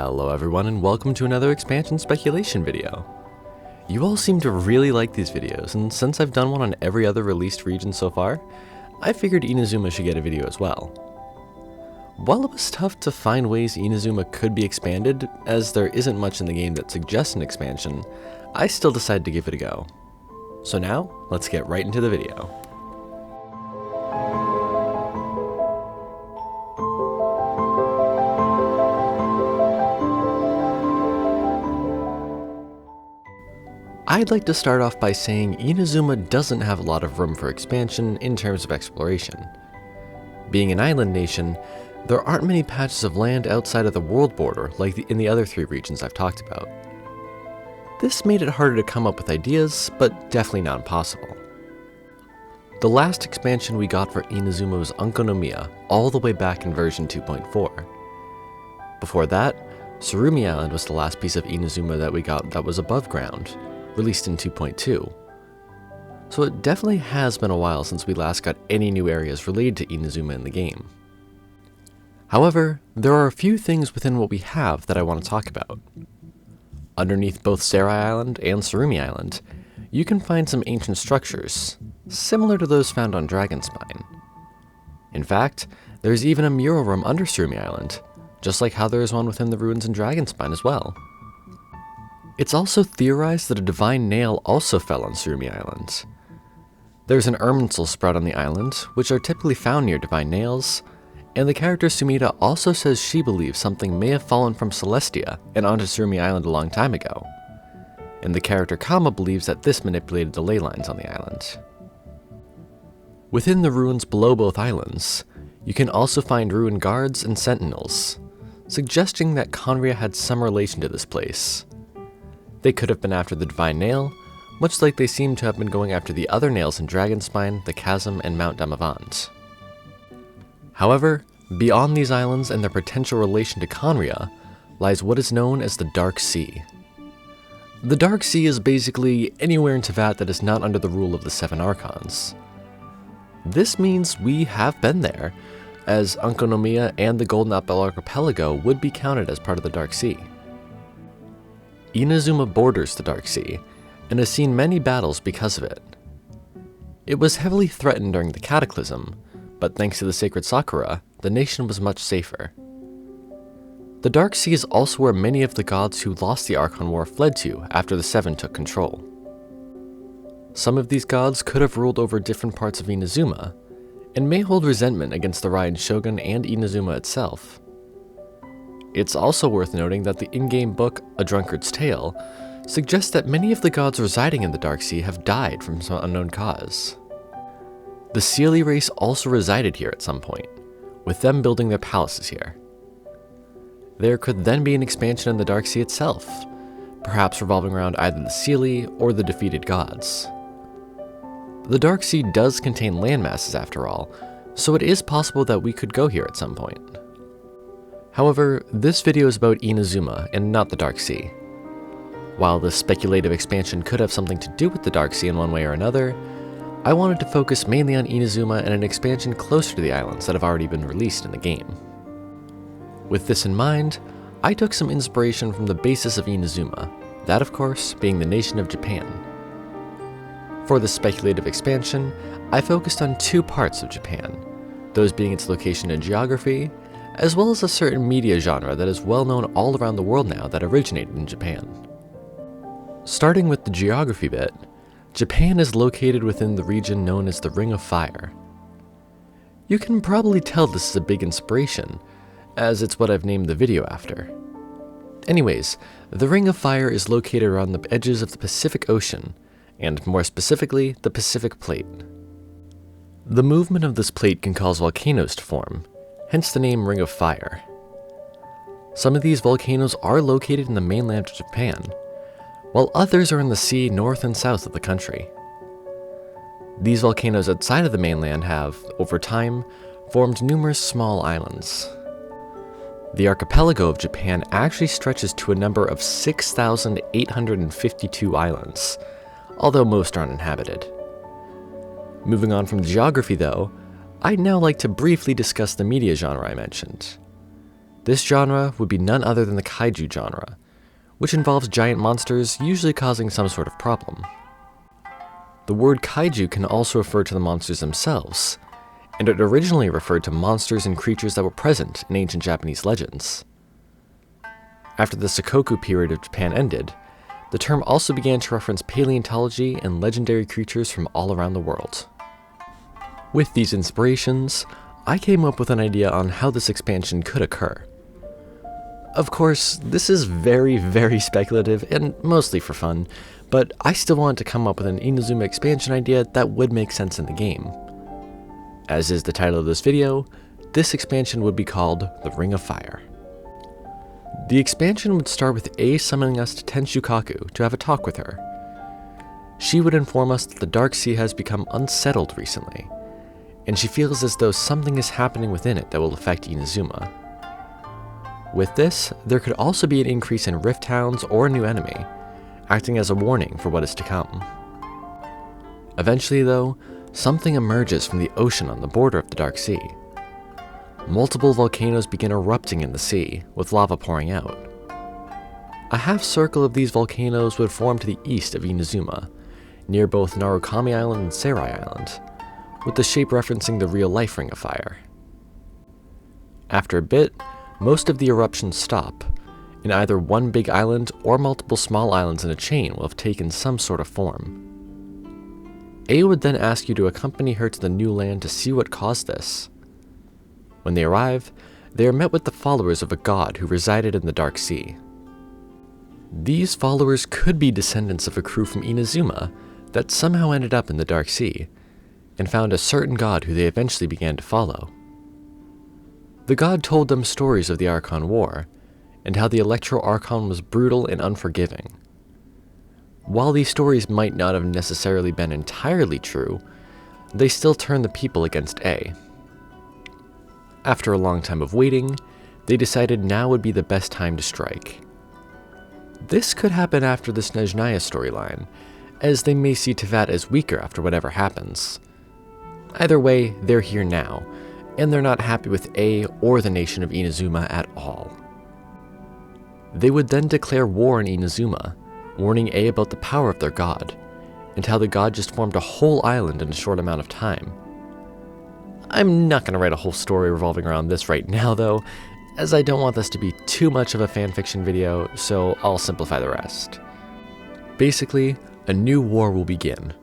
Hello everyone and welcome to another expansion speculation video. You all seem to really like these videos, and since I've done one on every other released region so far, I figured Inazuma should get a video as well. While it was tough to find ways Inazuma could be expanded, as there isn't much in the game that suggests an expansion, I still decided to give it a go. So now, let's get right into the video. I'd like to start off by saying Inazuma doesn't have a lot of room for expansion in terms of exploration. Being an island nation, there aren't many patches of land outside of the world border like in the other three regions I've talked about. This made it harder to come up with ideas, but definitely not impossible. The last expansion we got for Inazuma was Enkanomiya, all the way back in version 2.4. Before that, Tsurumi Island was the last piece of Inazuma that we got that was above ground, released in 2.2. So it definitely has been a while since we last got any new areas related to Inazuma in the game. However, there are a few things within what we have that I want to talk about. Underneath both Serai Island and Tsurumi Island, you can find some ancient structures, similar to those found on Dragonspine. In fact, there's even a mural room under Tsurumi Island, just like how there is one within the ruins in Dragonspine as well. It's also theorized that a divine nail also fell on Tsurumi Island. There's an Irminsul sprout on the island, which are typically found near divine nails, and the character Sumida also says she believes something may have fallen from Celestia and onto Tsurumi Island a long time ago, and the character Kama believes that this manipulated the ley lines on the island. Within the ruins below both islands, you can also find ruined guards and sentinels, suggesting that Khaenri'ah had some relation to this place. They could have been after the Divine Nail, much like they seem to have been going after the other nails in Dragonspine, the Chasm, and Mount Damavand. However, beyond these islands and their potential relation to Khaenri'ah lies what is known as the Dark Sea. The Dark Sea is basically anywhere in Teyvat that is not under the rule of the Seven Archons. This means we have been there, as Enkanomiya and the Golden Apple Archipelago would be counted as part of the Dark Sea. Inazuma borders the Dark Sea, and has seen many battles because of it. It was heavily threatened during the Cataclysm, but thanks to the Sacred Sakura, the nation was much safer. The Dark Sea is also where many of the gods who lost the Archon War fled to after the Seven took control. Some of these gods could have ruled over different parts of Inazuma, and may hold resentment against the Raiden Shogun and Inazuma itself. It's also worth noting that the in-game book, A Drunkard's Tale, suggests that many of the gods residing in the Dark Sea have died from some unknown cause. The Seelie race also resided here at some point, with them building their palaces here. There could then be an expansion in the Dark Sea itself, perhaps revolving around either the Seelie or the defeated gods. The Dark Sea does contain landmasses after all, so it is possible that we could go here at some point. However, this video is about Inazuma and not the Dark Sea. While this speculative expansion could have something to do with the Dark Sea in one way or another, I wanted to focus mainly on Inazuma and an expansion closer to the islands that have already been released in the game. With this in mind, I took some inspiration from the basis of Inazuma, that of course being the nation of Japan. For this speculative expansion, I focused on two parts of Japan, those being its location and geography, as well as a certain media genre that is well known all around the world now that originated in Japan. Starting with the geography bit, Japan is located within the region known as the Ring of Fire. You can probably tell this is a big inspiration, as it's what I've named the video after. Anyways, the Ring of Fire is located around the edges of the Pacific Ocean, and more specifically, the Pacific Plate. The movement of this plate can cause volcanoes to form, hence the name Ring of Fire. Some of these volcanoes are located in the mainland of Japan, while others are in the sea north and south of the country. These volcanoes outside of the mainland have, over time, formed numerous small islands. The archipelago of Japan actually stretches to a number of 6,852 islands, although most are uninhabited. Moving on from the geography though, I'd now like to briefly discuss the media genre I mentioned. This genre would be none other than the kaiju genre, which involves giant monsters usually causing some sort of problem. The word kaiju can also refer to the monsters themselves, and it originally referred to monsters and creatures that were present in ancient Japanese legends. After the Sakoku period of Japan ended, the term also began to reference paleontology and legendary creatures from all around the world. With these inspirations, I came up with an idea on how this expansion could occur. Of course, this is very speculative and mostly for fun, but I still want to come up with an Inazuma expansion idea that would make sense in the game. As is the title of this video, this expansion would be called the Ring of Fire. The expansion would start with A summoning us to Tenshukaku to have a talk with her. She would inform us that the Dark Sea has become unsettled recently, and she feels as though something is happening within it that will affect Inazuma. With this, there could also be an increase in rift towns or a new enemy, acting as a warning for what is to come. Eventually though, something emerges from the ocean on the border of the Dark Sea. Multiple volcanoes begin erupting in the sea, with lava pouring out. A half circle of these volcanoes would form to the east of Inazuma, near both Narukami Island and Serai Island, with the shape referencing the real-life Ring of Fire. After a bit, most of the eruptions stop, and either one big island or multiple small islands in a chain will have taken some sort of form. A would then ask you to accompany her to the new land to see what caused this. When they arrive, they are met with the followers of a god who resided in the Dark Sea. These followers could be descendants of a crew from Inazuma that somehow ended up in the Dark Sea, and found a certain god who they eventually began to follow. The god told them stories of the Archon War, and how the Electro Archon was brutal and unforgiving. While these stories might not have necessarily been entirely true, they still turned the people against A. After a long time of waiting, they decided now would be the best time to strike. This could happen after the Snezhnaya storyline, as they may see Teyvat as weaker after whatever happens. Either way, they're here now, and they're not happy with A or the nation of Inazuma at all. They would then declare war on Inazuma, warning A about the power of their god, and how the god just formed a whole island in a short amount of time. I'm not going to write a whole story revolving around this right now though, as I don't want this to be too much of a fanfiction video, so I'll simplify the rest. Basically, a new war will begin,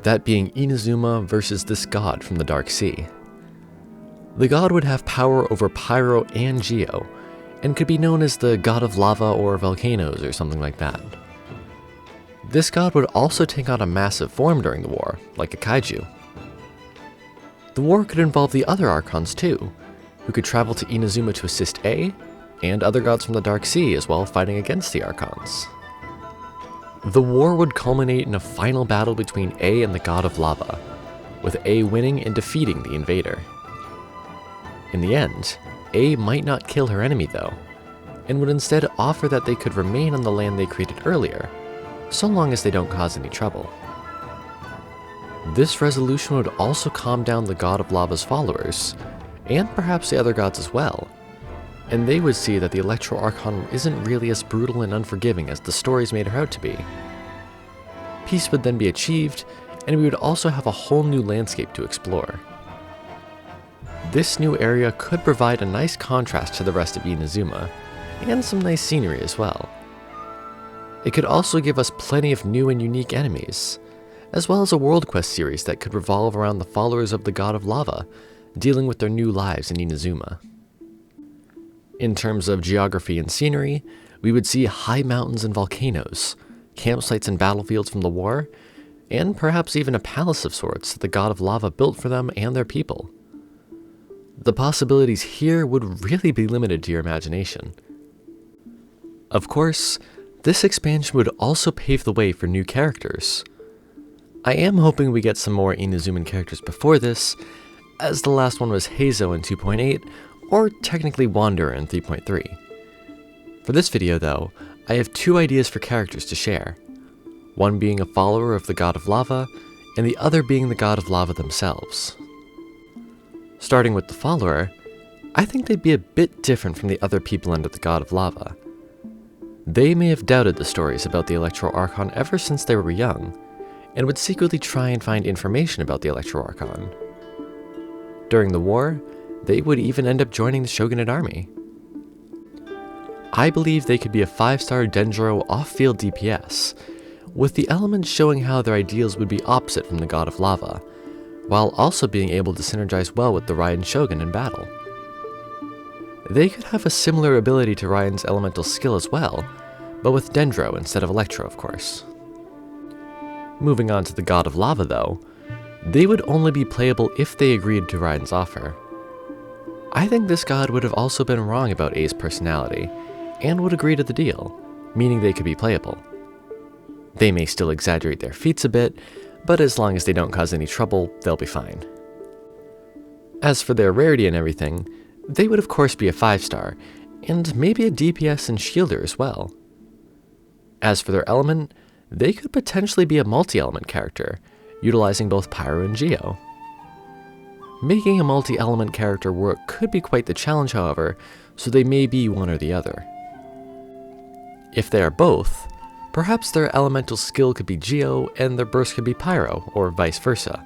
that being Inazuma versus this god from the Dark Sea. The god would have power over Pyro and Geo, and could be known as the god of lava or volcanoes or something like that. This god would also take on a massive form during the war, like a kaiju. The war could involve the other Archons too, who could travel to Inazuma to assist A, and other gods from the Dark Sea as well fighting against the Archons. The war would culminate in a final battle between A and the god of lava, with A winning and defeating the invader. In the end, A might not kill her enemy though, and would instead offer that they could remain on the land they created earlier, so long as they don't cause any trouble. This resolution would also calm down the god of lava's followers, and perhaps the other gods as well, and they would see that the Electro Archon isn't really as brutal and unforgiving as the stories made her out to be. Peace would then be achieved, and we would also have a whole new landscape to explore. This new area could provide a nice contrast to the rest of Inazuma, and some nice scenery as well. It could also give us plenty of new and unique enemies, as well as a world quest series that could revolve around the followers of the god of lava, dealing with their new lives in Inazuma. In terms of geography and scenery, we would see high mountains and volcanoes, campsites and battlefields from the war, and perhaps even a palace of sorts that the god of lava built for them and their people. The possibilities here would really be limited to your imagination. Of course, this expansion would also pave the way for new characters. I am hoping we get some more Inazuman characters before this, as the last one was Heizo in 2.8, or technically Wanderer in 3.3. For this video though, I have two ideas for characters to share, one being a follower of the god of lava, and the other being the god of lava themselves. Starting with the follower, I think they'd be a bit different from the other people under the God of Lava. They may have doubted the stories about the Electro Archon ever since they were young, and would secretly try and find information about the Electro Archon. During the war, they would even end up joining the Shogunate army. I believe they could be a 5-star Dendro off-field DPS, with the elements showing how their ideals would be opposite from the God of Lava, while also being able to synergize well with the Ryan Shogun in battle. They could have a similar ability to Ryan's elemental skill as well, but with Dendro instead of Electro, of course. Moving on to the God of Lava though, they would only be playable if they agreed to Ryan's offer. I think this god would have also been wrong about A's personality, and would agree to the deal, meaning they could be playable. They may still exaggerate their feats a bit, but as long as they don't cause any trouble, they'll be fine. As for their rarity and everything, they would of course be a 5-star, and maybe a DPS and shielder as well. As for their element, they could potentially be a multi-element character, utilizing both Pyro and Geo. Making a multi-element character work could be quite the challenge, however, so they may be one or the other. If they are both, perhaps their elemental skill could be Geo and their burst could be Pyro, or vice versa.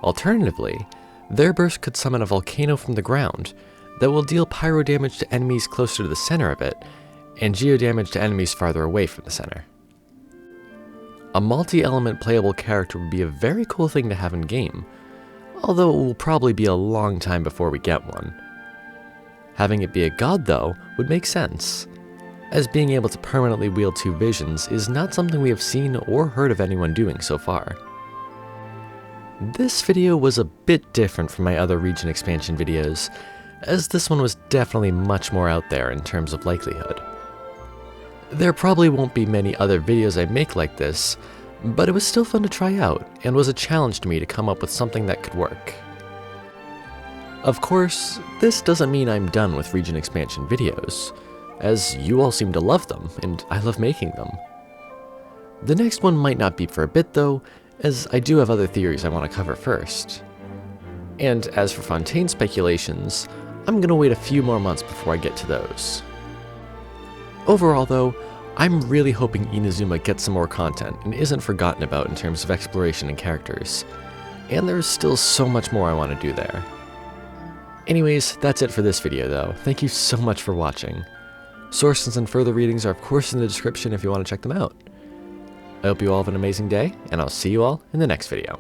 Alternatively, their burst could summon a volcano from the ground that will deal Pyro damage to enemies closer to the center of it, and Geo damage to enemies farther away from the center. A multi-element playable character would be a very cool thing to have in game, although it will probably be a long time before we get one. Having it be a god though would make sense, as being able to permanently wield 2 visions is not something we have seen or heard of anyone doing so far. This video was a bit different from my other region expansion videos, as this one was definitely much more out there in terms of likelihood. There probably won't be many other videos I make like this, but it was still fun to try out, and was a challenge to me to come up with something that could work. Of course, this doesn't mean I'm done with region expansion videos, as you all seem to love them, and I love making them. The next one might not be for a bit though, as I do have other theories I want to cover first. And as for Fontaine speculations, I'm gonna wait a few more months before I get to those. Overall though, I'm really hoping Inazuma gets some more content and isn't forgotten about in terms of exploration and characters, and there's still so much more I want to do there. Anyways, that's it for this video though. Thank you so much for watching. Sources and further readings are of course in the description if you want to check them out. I hope you all have an amazing day, and I'll see you all in the next video.